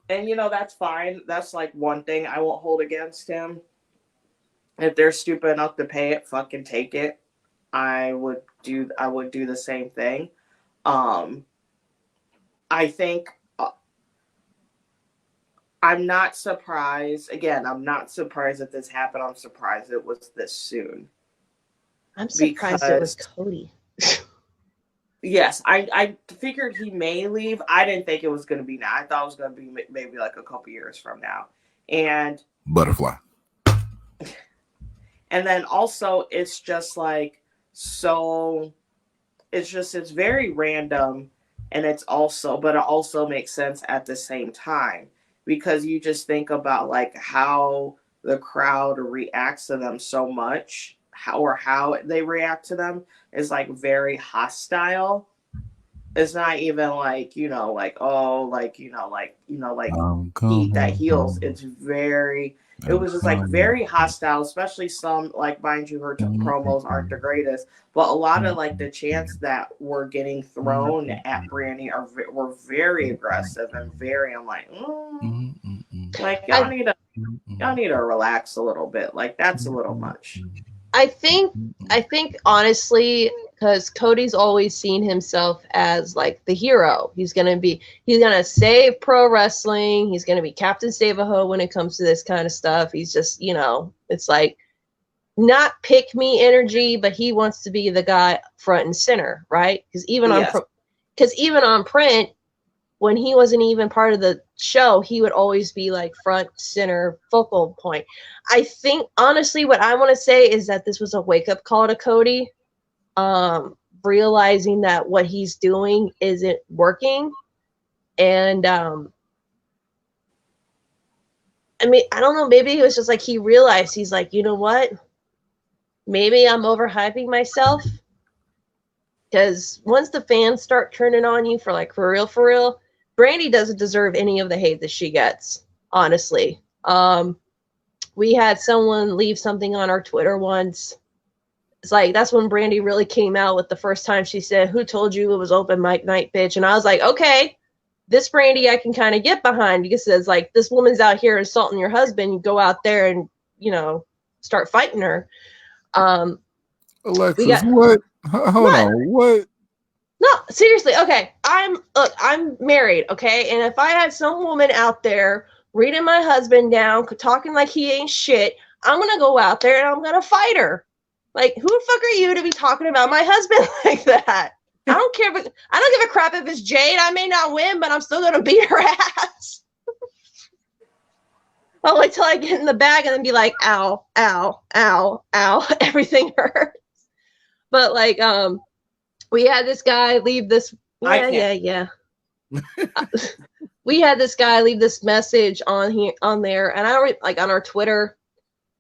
And you know, that's fine. That's like one thing I won't hold against him. If they're stupid enough to pay it, fucking take it. I would do the same thing. I think I'm not surprised. Again, I'm not surprised that this happened. I'm surprised it was this soon. I'm surprised it was Cody. Yes, I figured he may leave. I didn't think it was going to be now. I thought it was going to be maybe like a couple years from now. And butterfly. And then also it's just like, so it's very random, and it also makes sense at the same time, because you just think about like how the crowd reacts to them so much, how they react to them is like very hostile. It's not even like, heat that heals. It was just like very hostile, especially some, like, mind you, her promos aren't the greatest, but a lot of like the chants that were getting thrown at Brandy were very aggressive and very, I'm like, like y'all need to relax a little bit. Like, that's a little much. I think honestly, because Cody's always seen himself as like the hero. He's gonna save pro wrestling. He's gonna be Captain Save-A-Ho when it comes to this kind of stuff. He's just, it's like not pick me energy, but he wants to be the guy front and center, right? Because even on print, when he wasn't even part of the show, he would always be like front, center, focal point. I think, honestly, what I want to say is that this was a wake-up call to Cody, realizing that what he's doing isn't working. And, I mean, I don't know, maybe it was just like he realized, he's like, you know what? Maybe I'm overhyping myself. Because once the fans start turning on you for real, Brandy doesn't deserve any of the hate that she gets, honestly. We had someone leave something on our Twitter once. It's like, that's when Brandy really came out with the first time she said, "Who told you it was open mic night, bitch?" And I was like, okay, this Brandy I can kind of get behind, because it's like, this woman's out here insulting your husband. You go out there and, start fighting her. Alexis, what? Hold on, what? No, seriously. Okay, I'm married. Okay, and if I had some woman out there reading my husband down, talking like he ain't shit, I'm gonna go out there and I'm gonna fight her. Like, who the fuck are you to be talking about my husband like that? I don't care. But I don't give a crap if it's Jade. I may not win, but I'm still gonna beat her ass. I'll wait till I get in the bag and then be like, ow, ow, ow, ow, everything hurts. But like, we had this guy leave this. Yeah. We had this guy leave this message on there, and on our Twitter,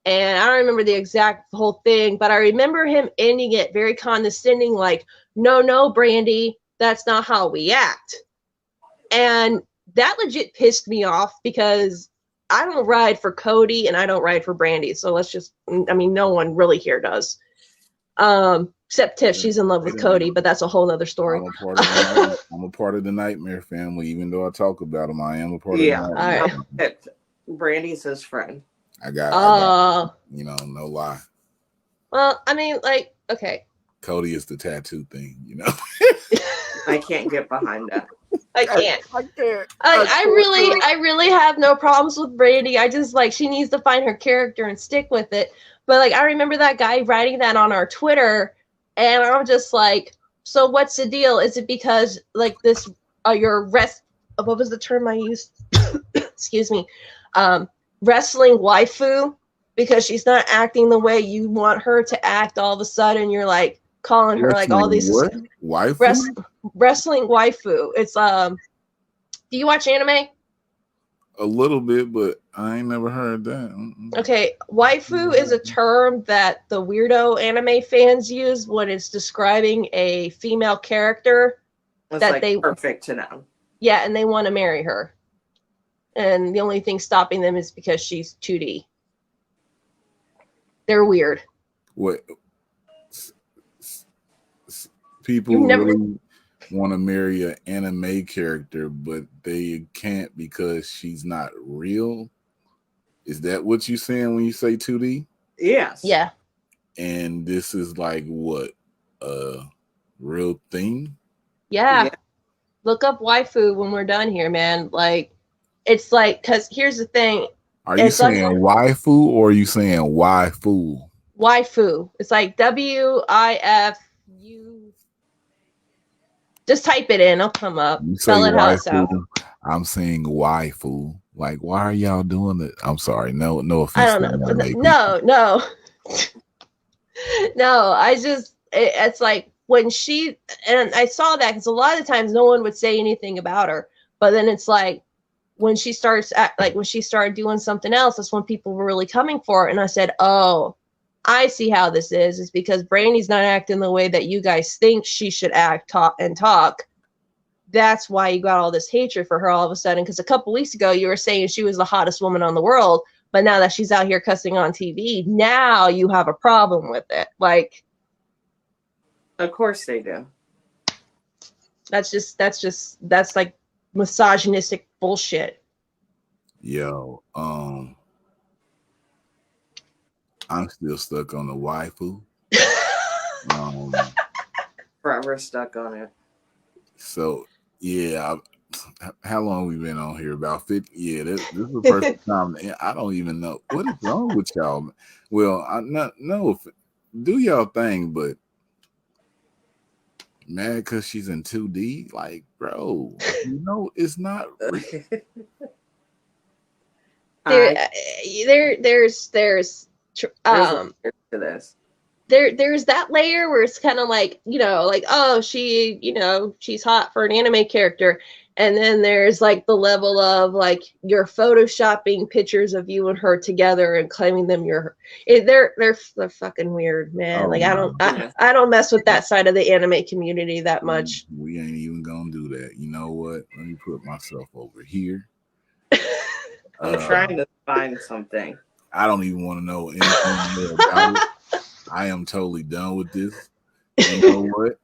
and I don't remember the exact whole thing, but I remember him ending it very condescending, like, "No, Brandy, that's not how we act," and that legit pissed me off, because I don't ride for Cody and I don't ride for Brandy, so no one really here does. Except Tiff, she's in love with Cody, but that's a whole nother story. I'm a part of the Nightmare family, even though I talk about them. I am a part of the Nightmare family. Brandy's his friend. I got, no lie. Well, I mean, like, okay. Cody is the tattoo thing, I can't get behind that. I can't. I really have no problems with Brandy. I just, like, she needs to find her character and stick with it. But, like, I remember that guy writing that on our Twitter, and I'm just like, so what's the deal? Is it because, like, this, your what was the term I used? Excuse me. Wrestling waifu? Because she's not acting the way you want her to act, all of a sudden you're, like, calling her, like, all these... What? Waifu? Wrestling waifu. It's, do you watch anime? A little bit, but I ain't never heard that. Okay, waifu is a term that the weirdo anime fans use when it's describing a female character perfect to know. Yeah, and they want to marry her. And the only thing stopping them is because she's 2D. They're weird. What? People really want to marry an anime character, but they can't because she's not real. Is that what you're saying when you say 2D? Yes. Yeah. And this is like what? A real thing? Yeah. Look up waifu when we're done here, man. Like, it's like, because here's the thing. Are you saying waifu or are you saying waifu? Waifu. It's like WIFU. Just type it in. It'll come up. Spell it how it sounds. I'm saying waifu. Like, why are y'all doing it? I'm sorry. No offense. I don't know. No. No, it's like when she, and I saw that because a lot of times no one would say anything about her. But then it's like, when she started doing something else, that's when people were really coming for it. And I said, oh, I see how this is. It's because Brandy's not acting the way that you guys think she should act, talk. That's why you got all this hatred for her all of a sudden. Because a couple weeks ago, you were saying she was the hottest woman on the world. But now that she's out here cussing on TV, now you have a problem with it. Like, of course they do. That's like misogynistic bullshit. Yo, I'm still stuck on the waifu. forever stuck on it. So yeah, how long we been on here? About 50. Yeah, this is the first time. I don't even know what is wrong with y'all. Well, I not no, do y'all thing, but mad because she's in 2D. Like, bro, it's not real. There's to this. There's that layer where it's kind of like, like, oh, she's hot for an anime character. And then there's like the level of like you're photoshopping pictures of you and her together and claiming them they're fucking weird, man. Like I don't mess with that side of the anime community that much. We ain't even gonna do that. You know what? Let me put myself over here. I'm trying to find something. I don't even want to know anything about it. I am totally done with this. You know what?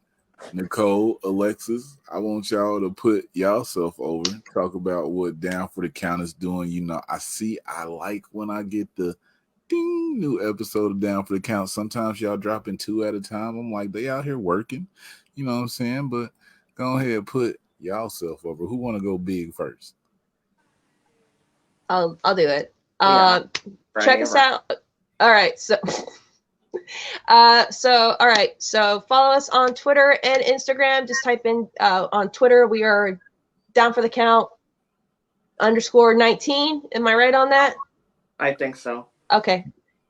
Nicole, Alexis, I want y'all to put yourself over, talk about what Down for the Count is doing. I like when I get the ding new episode of Down for the Count. Sometimes y'all dropping 2 at a time. I'm like, they out here working. You know what I'm saying? But go ahead, put yourself over. Who want to go big first? I'll do it. Check us out. All right, so all right, so follow us on Twitter and Instagram. Just type in on Twitter, we are Down for the Count _19. Am I right on that? I think so. Okay.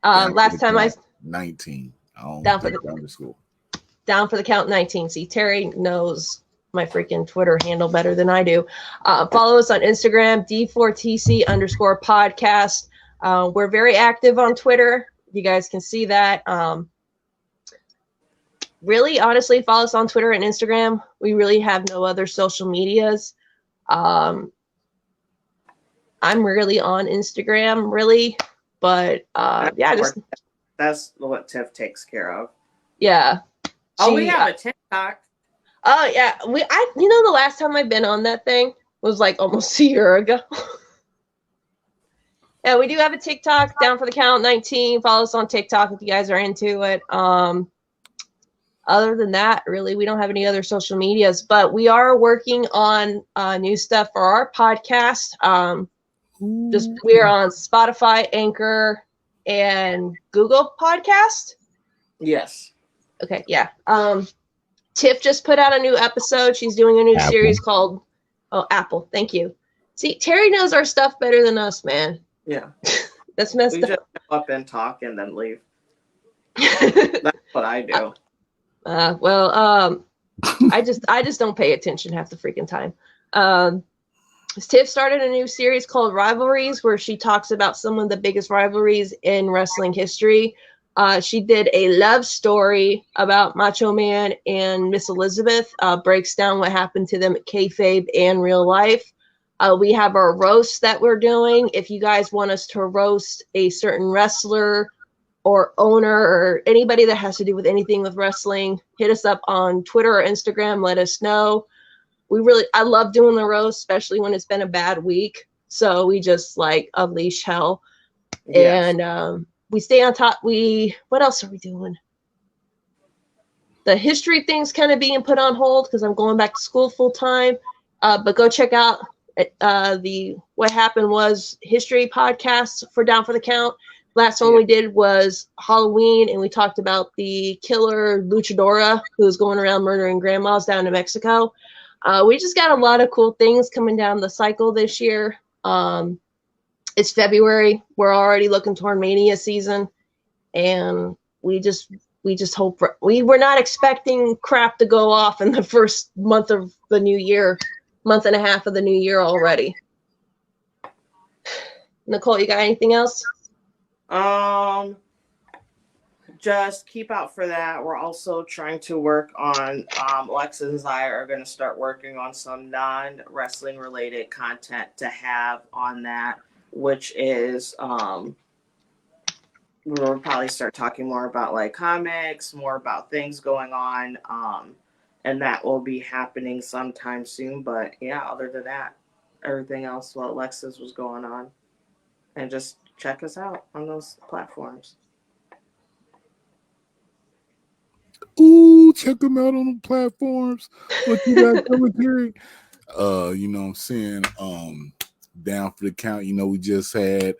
Last time 19. Down for the underscore. Down for the Count 19. See, Terry knows my freaking Twitter handle better than I do. Follow us on Instagram, D4TC _podcast. We're very active on Twitter. You guys can see that. Really, honestly, follow us on Twitter and Instagram. We really have no other social medias. I'm really on Instagram, really, but that's what Tiff takes care of. Yeah. We have a TikTok. Oh yeah, the last time I've been on that thing was like almost a year ago. Yeah, we do have a TikTok, Down for the Count 19. Follow us on TikTok if you guys are into it. Other than that, really, we don't have any other social medias, but we are working on new stuff for our podcast. We're on Spotify, Anchor, and Google Podcast. Yes. Okay, yeah. Tiff just put out a new episode. She's doing a new series called Apple. Thank you. See, Terry knows our stuff better than us, man. Yeah. That's messed up. We just go up and talk and then leave. That's what I do. I just don't pay attention half the freaking time. Tiff started a new series called Rivalries, where she talks about some of the biggest rivalries in wrestling history. She did a love story about Macho Man and Miss Elizabeth, breaks down what happened to them at kayfabe and real life. We have our roast that we're doing. If you guys want us to roast a certain wrestler or owner or anybody that has to do with anything with wrestling, hit us up on Twitter or Instagram. Let us know. I love doing the roast, especially when it's been a bad week. So we just like unleash hell. Yes. And we stay on top. What else are we doing? The history thing's kind of being put on hold because I'm going back to school full time. But go check out the What Happened Was History podcast for Down for the Count. Last one we did was Halloween, and we talked about the killer luchadora who was going around murdering grandmas down in Mexico. We just got a lot of cool things coming down the cycle this year. It's February. We're already looking toward Mania season, and we just hope we're not expecting crap to go off in the first month of the new year, month and a half of the new year already. Nicole, you got anything else? Just keep out for that. We're also trying to work on Alexis and I are going to start working on some non-wrestling related content to have on that, which is we'll probably start talking more about like comics, more about things going on, and that will be happening sometime soon. But yeah, other than that, everything else what Alexis was going on, and just check us out on those platforms. Ooh, check them out on the platforms. What you got commentary? You know what I'm saying? Down for the count. You know, we just had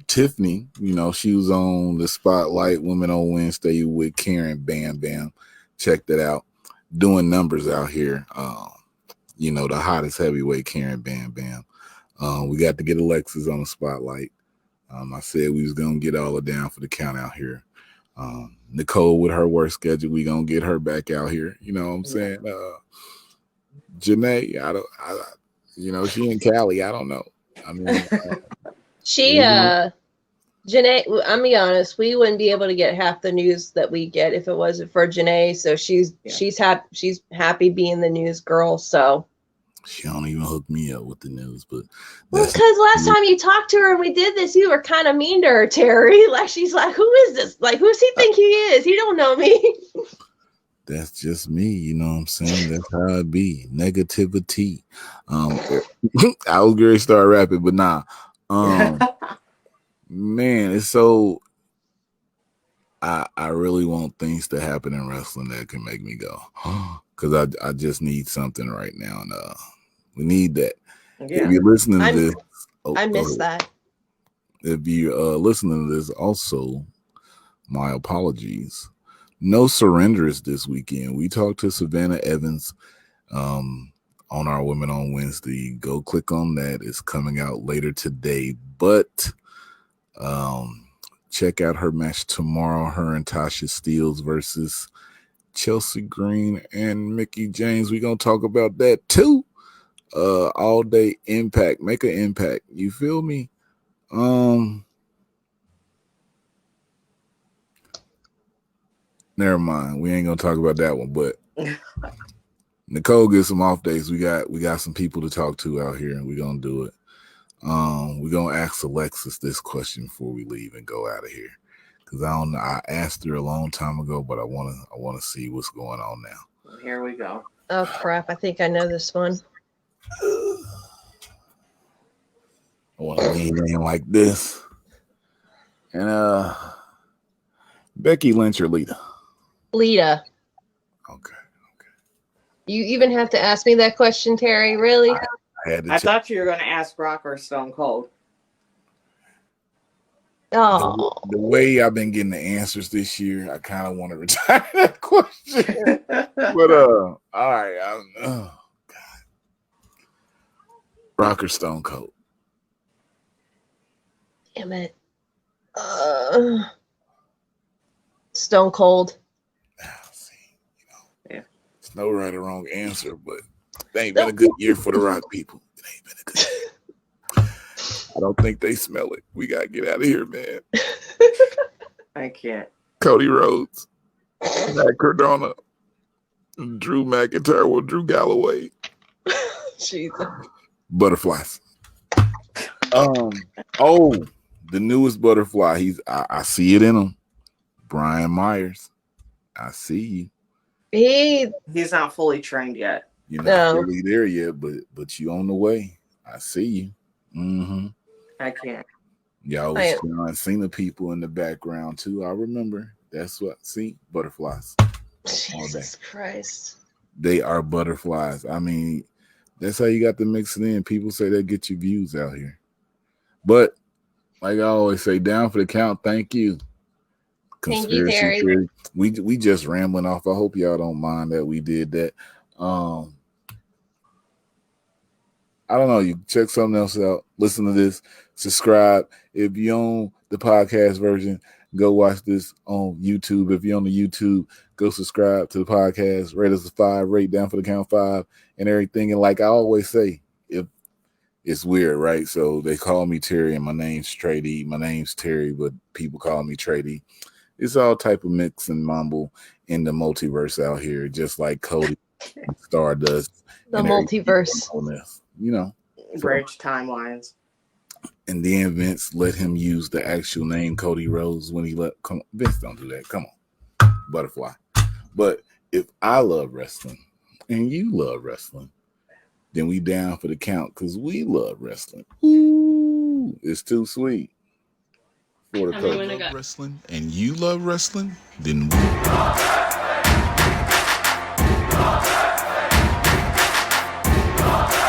Tiffany, you know, she was on the Spotlight Women on Wednesday with Karen Bam Bam. Check that out. Doing numbers out here. You know, the hottest heavyweight Karen Bam Bam. We got to get Alexis on the Spotlight. I said we was gonna get all of Down for the count out here. Nicole with her work schedule, we gonna get her back out here. You know what I'm saying? Janae, you know, she in Cali. I don't know. I mean, Janae, I'm be honest, we wouldn't be able to get half the news that we get if it wasn't for Janae. So she's happy being the news girl. So she don't even hook me up with the news, but because last time you talked to her and we did this, you were kind of mean to her, Terry. Like she's like, "Who is this? Like, who's he think he is? He don't know me." That's just me, you know what I'm saying? That's how it be. Negativity. I was going to start rapping, but nah. Man, it's so. I really want things to happen in wrestling that can make me go, because I just need something right now, and we need that. Yeah. If you're listening to this, I miss that. If you're listening to this, also, my apologies. No surrenders this weekend. We talked to Savannah Evans on our Women on Wednesday. Go click on that. It's coming out later today. But check out her match tomorrow. Her and Tasha Steeles versus Chelsea Green and Mickey James. We're going to talk about that too. All day impact. Make an impact. You feel me? Never mind. We ain't gonna talk about that one. But Nicole gets some off days. We got some people to talk to out here, and we're gonna do it. We're gonna ask Alexis this question before we leave and go out of here. Because I don't know. I asked her a long time ago, but I wanna see what's going on now. Here we go. Oh crap! I think I know this one. I want to lean in like this. And Becky Lynch or Lita? Lita. Okay. You even have to ask me that question, Terry? Really? I thought you were going to ask Brock or Stone Cold. Oh. The way I've been getting the answers this year, I kind of want to retire that question. But all right. Oh God. Brock or Stone Cold? Damn it. Stone Cold. See, it's no right or wrong answer, but it ain't been a good year for the Rock people. It ain't been a good year. I don't think they smell it. We gotta get out of here, man. I can't. Cody Rhodes, Matt Cardona, Drew McIntyre with Drew Galloway. Jesus. Butterflies. The newest butterfly. I see it in him. Brian Myers. I see you. He's not fully trained yet. You're not fully there yet, but you on the way. I see you. Mm-hmm. I can't. Y'all was seeing the people in the background too. I remember. That's what. See, butterflies. Jesus Christ. They are butterflies. I mean, that's how you got to mix it in. People say they get your views out here. But like I always say, down for the count. Thank you. Conspiracy theory. We just rambling off. I hope y'all don't mind that we did that. I don't know. You check something else out. Listen to this. Subscribe. If you own the podcast version, go watch this on YouTube. If you're on the YouTube, go subscribe to the podcast. Rate us a 5. Rate Down for the Count 5 and everything. And like I always say, if it's weird, right? So they call me Terry, and my name's Trady. My name's Terry, but people call me Trady. It's all type of mix and mumble in the multiverse out here, just like Cody, Stardust, the multiverse. Bridge timelines. And then Vince let him use the actual name Cody Rhodes when he Vince don't do that. Come on, butterfly. But if I love wrestling and you love wrestling, then we down for the count because we love wrestling. Ooh, it's too sweet. For the wrestling and you love wrestling, then we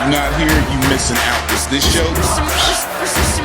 You're not here, you missing out. Is this show?